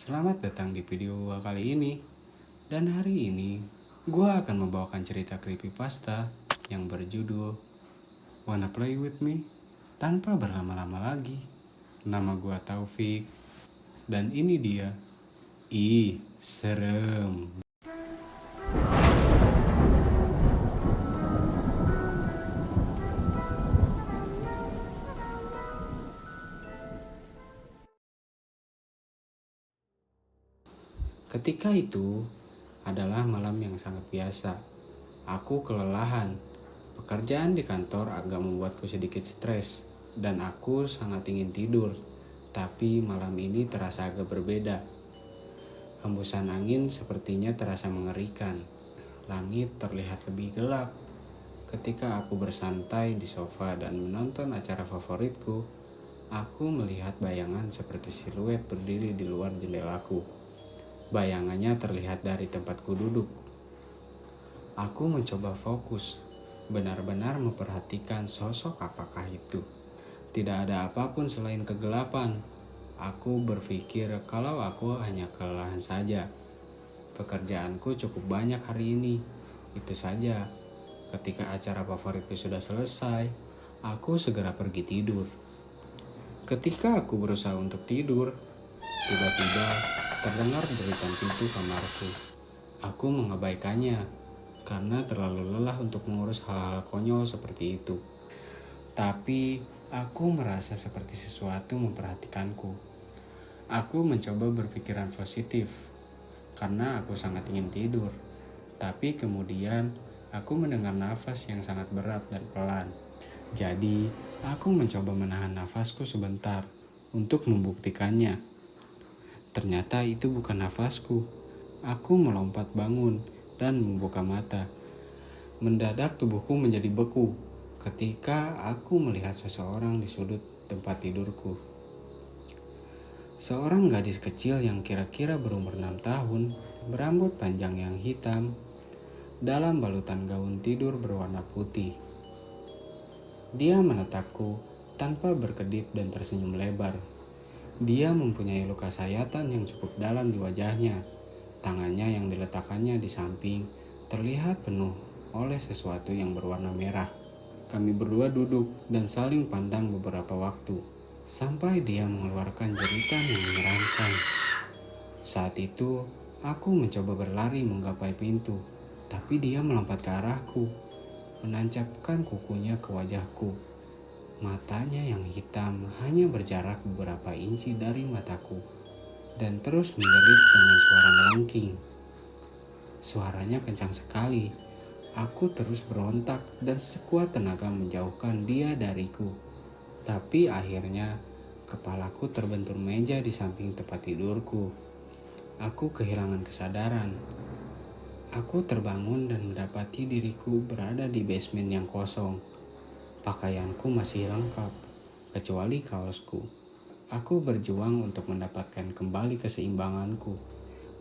Selamat datang di video gua kali ini. Dan hari ini, gua akan membawakan cerita creepypasta yang berjudul Wanna Play With Me? Tanpa berlama-lama lagi, nama gua Taufik. Dan ini dia. Ih, serem. Ketika itu adalah malam yang sangat biasa. Aku kelelahan. Pekerjaan di kantor agak membuatku sedikit stres dan aku sangat ingin tidur. Tapi malam ini terasa agak berbeda. Hembusan angin sepertinya terasa mengerikan. Langit terlihat lebih gelap. Ketika aku bersantai di sofa dan menonton acara favoritku, aku melihat bayangan seperti siluet berdiri di luar jendelaku. Bayangannya terlihat dari tempatku duduk. Aku mencoba fokus, benar-benar memperhatikan sosok apakah itu. Tidak ada apapun selain kegelapan. Aku berpikir kalau aku hanya kelelahan saja. Pekerjaanku cukup banyak hari ini. Itu saja. Ketika acara favoritku sudah selesai, aku segera pergi tidur. Ketika aku berusaha untuk tidur, tiba-tiba terdengar deritan pintu kamarku. Aku mengabaikannya karena terlalu lelah untuk mengurus hal-hal konyol seperti itu. Tapi aku merasa seperti sesuatu memperhatikanku. Aku mencoba berpikiran positif karena aku sangat ingin tidur. Tapi kemudian aku mendengar nafas yang sangat berat dan pelan. Jadi aku mencoba menahan nafasku sebentar untuk membuktikannya. Ternyata itu bukan nafasku. Aku melompat bangun dan membuka mata. Mendadak tubuhku menjadi beku ketika aku melihat seseorang di sudut tempat tidurku. Seorang gadis kecil yang kira-kira berumur 6 tahun, berambut panjang yang hitam, dalam balutan gaun tidur berwarna putih. Dia menatapku tanpa berkedip dan tersenyum lebar. Dia mempunyai luka sayatan yang cukup dalam di wajahnya. Tangannya yang diletakkannya di samping terlihat penuh oleh sesuatu yang berwarna merah. Kami berdua duduk dan saling pandang beberapa waktu, sampai dia mengeluarkan jeritan yang menyeramkan. Saat itu, aku mencoba berlari menggapai pintu, tapi dia melompat ke arahku, menancapkan kukunya ke wajahku. Matanya yang hitam hanya berjarak beberapa inci dari mataku dan terus menjerit dengan suara melengking. Suaranya kencang sekali. Aku terus berontak dan sekuat tenaga menjauhkan dia dariku. Tapi akhirnya kepalaku terbentur meja di samping tempat tidurku. Aku kehilangan kesadaran. Aku terbangun dan mendapati diriku berada di basement yang kosong. Pakaianku masih lengkap, kecuali kaosku. Aku berjuang untuk mendapatkan kembali keseimbanganku.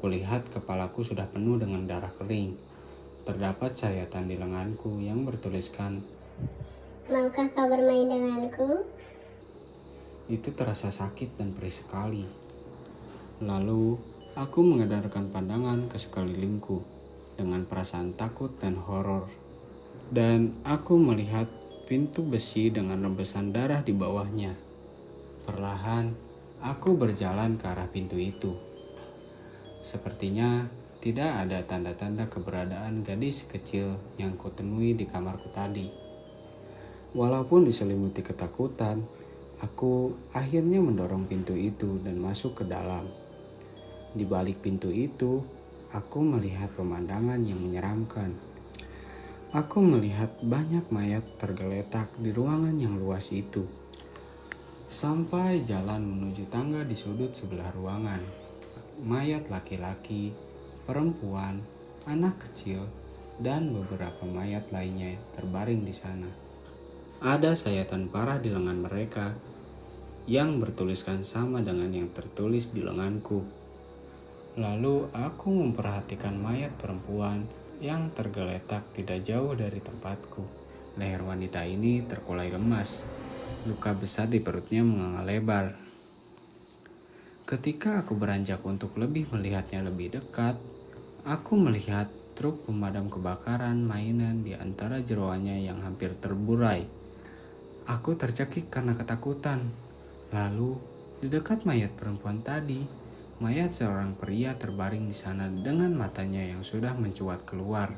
Kulihat kepalaku sudah penuh dengan darah kering. Terdapat sayatan di lenganku yang bertuliskan, "Maukah kau bermain denganku?" Itu terasa sakit dan perih sekali. Lalu, aku mengedarkan pandangan ke sekelilingku dengan perasaan takut dan horor. Dan aku melihat pintu besi dengan rembesan darah di bawahnya. Perlahan, aku berjalan ke arah pintu itu. Sepertinya tidak ada tanda-tanda keberadaan gadis kecil yang kutemui di kamarku tadi. Walaupun diselimuti ketakutan, aku akhirnya mendorong pintu itu dan masuk ke dalam. Di balik pintu itu, aku melihat pemandangan yang menyeramkan. Aku melihat banyak mayat tergeletak di ruangan yang luas itu. Sampai jalan menuju tangga di sudut sebelah ruangan. Mayat laki-laki, perempuan, anak kecil, dan beberapa mayat lainnya terbaring di sana. Ada sayatan parah di lengan mereka yang bertuliskan sama dengan yang tertulis di lenganku. Lalu aku memperhatikan mayat perempuan yang tergeletak tidak jauh dari tempatku. Leher wanita ini terkulai lemas. Luka besar di perutnya menganga lebar. Ketika aku beranjak untuk lebih melihatnya lebih dekat, aku melihat truk pemadam kebakaran mainan di antara jeroannya yang hampir terburai. Aku tercekik karena ketakutan. Lalu, di dekat mayat perempuan tadi, mayat seorang pria terbaring di sana dengan matanya yang sudah mencuat keluar.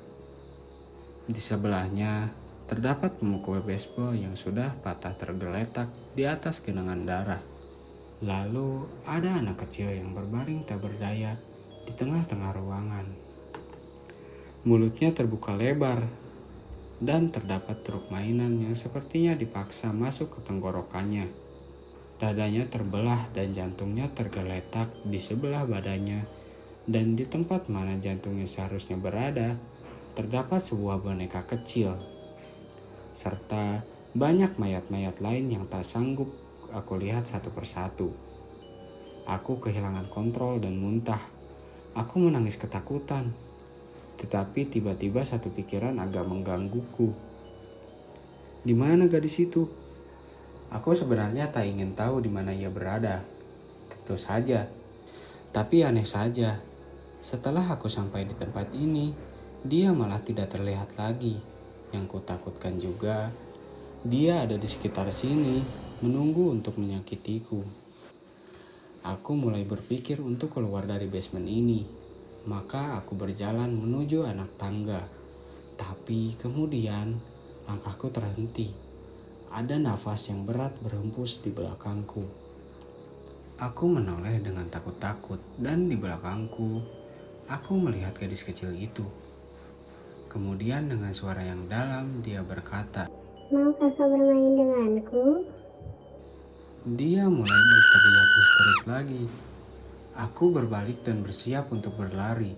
Di sebelahnya, terdapat pemukul baseball yang sudah patah tergeletak di atas genangan darah. Lalu ada anak kecil yang berbaring tak berdaya di tengah-tengah ruangan. Mulutnya terbuka lebar dan terdapat truk mainan yang sepertinya dipaksa masuk ke tenggorokannya. Dadanya terbelah dan jantungnya tergeletak di sebelah badannya, dan di tempat mana jantungnya seharusnya berada, terdapat sebuah boneka kecil, serta banyak mayat-mayat lain yang tak sanggup aku lihat satu persatu. Aku kehilangan kontrol dan muntah. Aku menangis ketakutan. Tetapi tiba-tiba satu pikiran agak menggangguku. Di mana gadis itu? Aku sebenarnya tak ingin tahu di mana ia berada. Tentu saja. Tapi aneh saja. Setelah aku sampai di tempat ini, dia malah tidak terlihat lagi. Yang kutakutkan juga, dia ada di sekitar sini, menunggu untuk menyakitiku. Aku mulai berpikir untuk keluar dari basement ini. Maka aku berjalan menuju anak tangga. Tapi kemudian langkahku terhenti. Ada nafas yang berat berhembus di belakangku. Aku menoleh dengan takut-takut, dan di belakangku, aku melihat gadis kecil itu. Kemudian dengan suara yang dalam, dia berkata, Mau kakak bermain denganku? Dia mulai berteriak histeris lagi. Aku berbalik dan bersiap untuk berlari,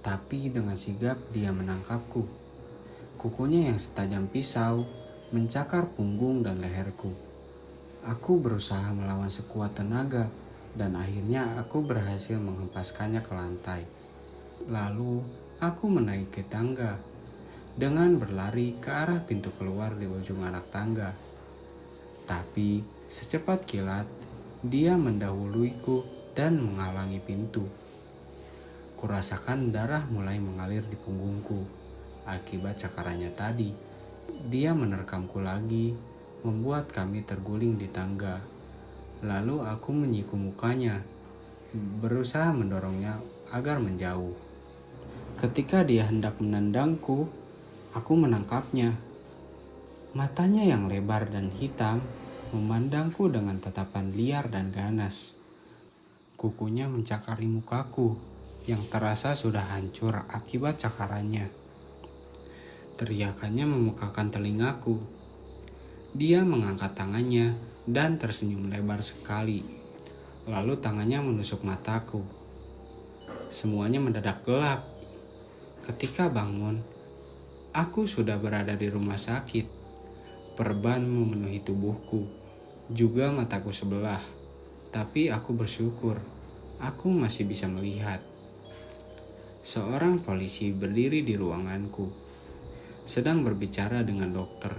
tapi dengan sigap dia menangkapku. Kukunya yang setajam pisau mencakar punggung dan leherku. Aku berusaha melawan sekuat tenaga, dan akhirnya aku berhasil menghempaskannya ke lantai. Lalu aku menaiki tangga dengan berlari ke arah pintu keluar di ujung anak tangga. Tapi secepat kilat, dia mendahuluiku dan menghalangi pintu. Kurasakan darah mulai mengalir di punggungku akibat cakarannya tadi. Dia menerkamku lagi, membuat kami terguling di tangga. Lalu aku menyiku mukanya, berusaha mendorongnya agar menjauh. Ketika dia hendak menendangku, aku menangkapnya. Matanya yang lebar dan hitam memandangku dengan tatapan liar dan ganas. Kukunya mencakari mukaku yang terasa sudah hancur akibat cakarannya. Teriakannya memekakan telingaku. Dia mengangkat tangannya dan tersenyum lebar sekali. Lalu tangannya menusuk mataku. Semuanya mendadak gelap. Ketika bangun, aku sudah berada di rumah sakit. Perban memenuhi tubuhku, juga mataku sebelah. Tapi aku bersyukur, aku masih bisa melihat. Seorang polisi berdiri di ruanganku, sedang berbicara dengan dokter.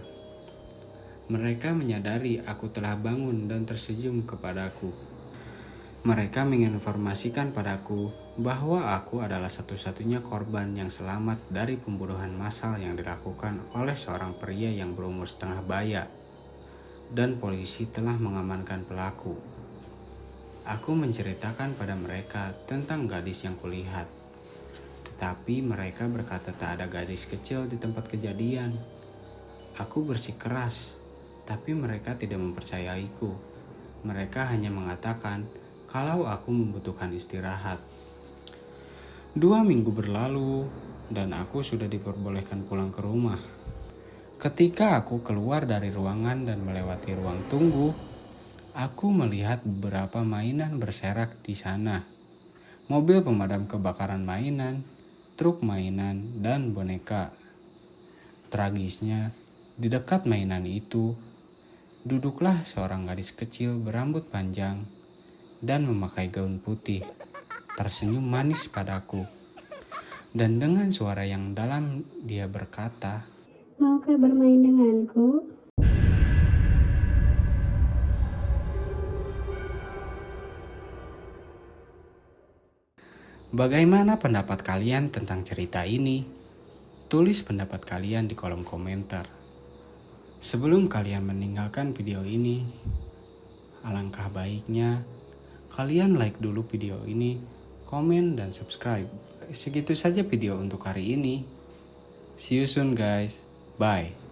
Mereka menyadari aku telah bangun dan tersenyum kepadaku. Mereka menginformasikan padaku bahwa aku adalah satu-satunya korban yang selamat dari pembunuhan massal yang dilakukan oleh seorang pria yang berumur setengah baya, dan polisi telah mengamankan pelaku. Aku menceritakan pada mereka tentang gadis yang kulihat, tetapi mereka berkata tak ada gadis kecil di tempat kejadian. Aku bersikeras, tapi mereka tidak mempercayaiku. Mereka hanya mengatakan kalau aku membutuhkan istirahat. 2 minggu berlalu dan aku sudah diperbolehkan pulang ke rumah. Ketika aku keluar dari ruangan dan melewati ruang tunggu, aku melihat beberapa mainan berserak di sana. Mobil pemadam kebakaran mainan, truk mainan, dan boneka. Tragisnya, di dekat mainan itu, duduklah seorang gadis kecil berambut panjang dan memakai gaun putih, tersenyum manis padaku. Dan dengan suara yang dalam dia berkata, Maukah bermain denganku? Bagaimana pendapat kalian tentang cerita ini? Tulis pendapat kalian di kolom komentar. Sebelum kalian meninggalkan video ini, alangkah baiknya kalian like dulu video ini, komen dan subscribe. Segitu saja video untuk hari ini. See you soon guys. Bye.